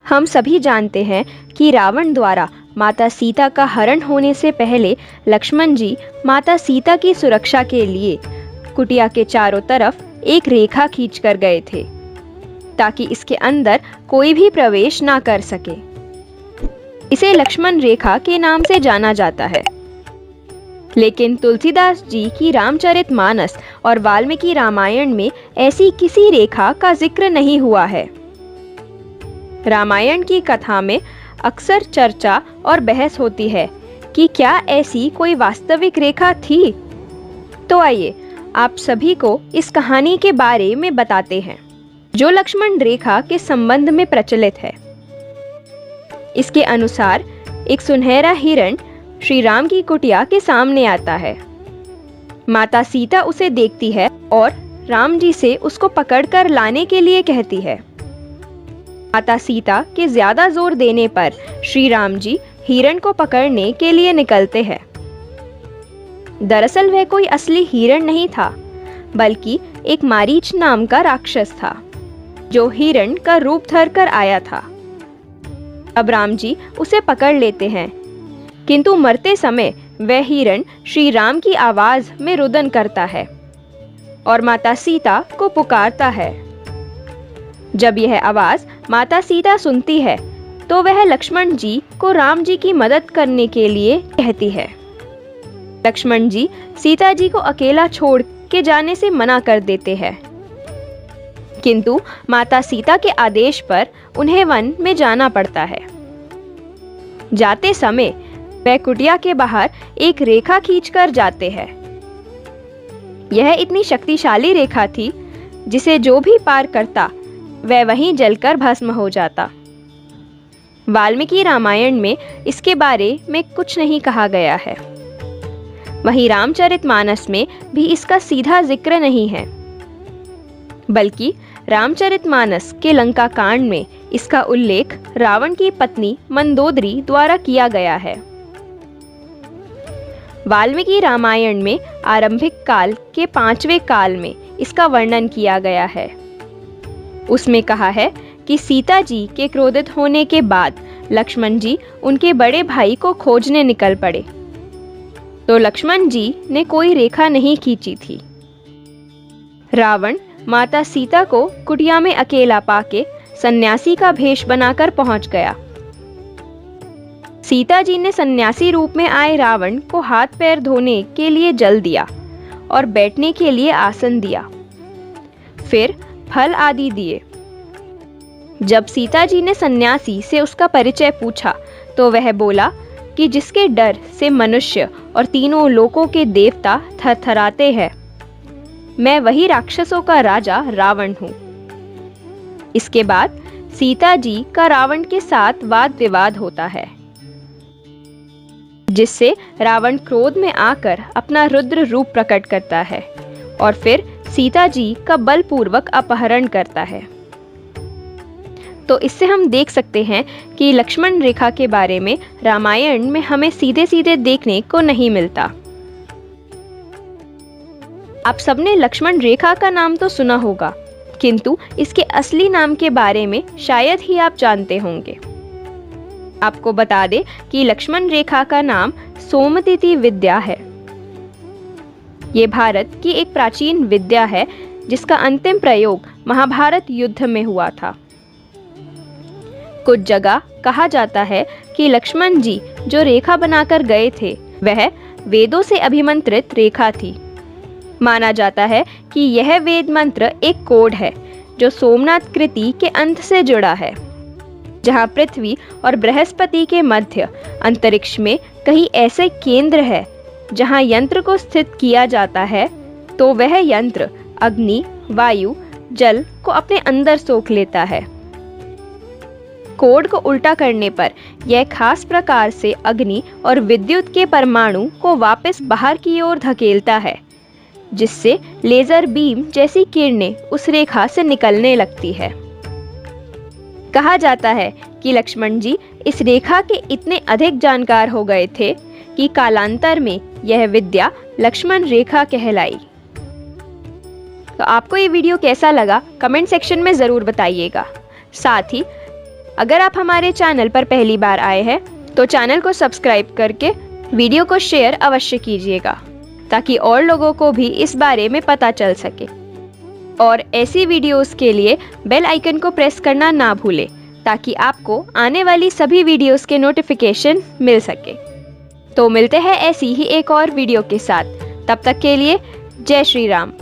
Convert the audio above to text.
हम सभी जानते हैं कि रावण द्वारा माता सीता का हरण होने से पहले लक्ष्मण जी माता सीता की सुरक्षा के लिए कुटिया के चारों तरफ एक रेखा खींच कर गए थे ताकि इसके अंदर कोई भी प्रवेश ना कर सके। इसे लक्ष्मण रेखा के नाम से जाना जाता है। लेकिन तुलसीदास जी की रामचरितमानस और वाल्मीकि रामायण में ऐसी किसी रेखा का जिक्र नहीं हुआ है। रामायण की कथा में अक्सर चर्चा और बहस होती है कि क्या ऐसी कोई वास्तविक रेखा थी। तो आइए आप सभी को इस कहानी के बारे में बताते हैं जो लक्ष्मण रेखा के संबंध में प्रचलित है। इसके अनुसार एक सुनहरा हिरण श्री राम की कुटिया के सामने आता है। माता सीता उसे देखती है और राम जी से उसको पकड़कर लाने के लिए कहती है। माता सीता के ज्यादा जोर देने पर श्री राम जी हिरण को पकड़ने के लिए निकलते हैं। दरअसल वह कोई असली हिरण नहीं था, बल्कि एक मारीच नाम का राक्षस था जो हिरण का रूप धर कर आया था। अब राम जी उसे पकड़ लेते हैं, किंतु मरते समय वह हिरण श्री राम की आवाज में रुदन करता है और माता सीता को पुकारता है। जब यह आवाज माता सीता सुनती है तो वह लक्ष्मण जी को राम जी की मदद करने के लिए कहती है। लक्ष्मण जी सीता जी को अकेला छोड़ के जाने से मना कर देते हैं, किंतु माता सीता के आदेश पर उन्हें वन में जाना पड़ता है। जाते समय वह कुटिया के बाहर एक रेखा खींचकर जाते हैं। यह इतनी शक्तिशाली रेखा थी जिसे जो भी पार करता वह वहीं जलकर भस्म हो जाता। वाल्मीकि रामायण में इसके बारे में कुछ नहीं कहा गया है। वहीं रामचरितमानस में भी इसका सीधा जिक्र नहीं है, बल्कि रामचरितमानस के लंका कांड में इसका उल्लेख रावण की पत्नी मंदोदरी द्वारा किया गया है। वाल्मीकि रामायण में आरंभिक काल के 5वें काल में इसका वर्णन किया गया है। उसमें कहा है कि सीता जी के क्रोधित होने के बाद लक्ष्मण जी उनके बड़े भाई को खोजने निकल पड़े, तो लक्ष्मण जी ने कोई रेखा नहीं खींची थी। रावण माता सीता को कुटिया में अकेला पाके सन्यासी का भेष बनाकर पहुंच गया। सीता जी ने सन्यासी रूप में आए रावण को हाथ पैर धोने के लिए जल दिया और बैठने के लिए आसन दिया, फिर फल आदि दिए। जब सीता जी ने सन्यासी से उसका परिचय पूछा तो वह बोला कि जिसके डर से मनुष्य और तीनों लोकों के देवता थरथराते हैं, मैं वही राक्षसों का राजा रावण हूँ। इसके बाद सीता जी का रावण के साथ वाद विवाद होता है, जिससे रावण क्रोध में आकर अपना रुद्र रूप प्रकट करता है और फिर सीता जी का बलपूर्वक अपहरण करता है। तो इससे हम देख सकते हैं कि लक्ष्मण रेखा के बारे में रामायण में हमें सीधे सीधे देखने को नहीं मिलता। आप सबने लक्ष्मण रेखा का नाम तो सुना होगा, किंतु इसके असली नाम के बारे में शायद ही आप जानते होंगे। आपको बता दें कि लक्ष्मण रेखा का नाम सोमतिथि विद्या है। ये भारत की एक प्राचीन विद्या है जिसका अंतिम प्रयोग महाभारत युद्ध में हुआ था। कुछ जगह कहा जाता है कि लक्ष्मण जी जो रेखा बनाकर गए थे वह वेदों से अभिमंत्रित रेखा थी। माना जाता है कि यह वेद मंत्र एक कोड है जो सोमनाथ कृति के अंत से जुड़ा है, जहां पृथ्वी और बृहस्पति के मध्य अंतरिक्ष में कहीं ऐसे केंद्र है जहां यंत्र को स्थित किया जाता है, तो वह यंत्र अग्नि, वायु, जल को अपने अंदर सोख लेता है। कोड को उल्टा करने पर यह खास प्रकार से अग्नि और विद्युत के परमाणु को वापस बाहर की ओर धकेलता है, जिससे लेजर बीम जैसी किरणें उस रेखा से निकलने लगती है। कहा जाता है कि लक्ष्मण जी इस रेखा के इतने अधिक जानकार हो गए थे कि कालांतर में यह विद्या लक्ष्मण रेखा कहलाई। तो आपको ये वीडियो कैसा लगा कमेंट सेक्शन में ज़रूर बताइएगा। साथ ही अगर आप हमारे चैनल पर पहली बार आए हैं तो चैनल को सब्सक्राइब करके वीडियो को शेयर अवश्य कीजिएगा ताकि और लोगों को भी इस बारे में पता चल सके। और ऐसी वीडियोस के लिए बेल आइकन को प्रेस करना ना भूलें ताकि आपको आने वाली सभी वीडियोस के नोटिफिकेशन मिल सके। तो मिलते हैं ऐसी ही एक और वीडियो के साथ। तब तक के लिए जय श्री राम।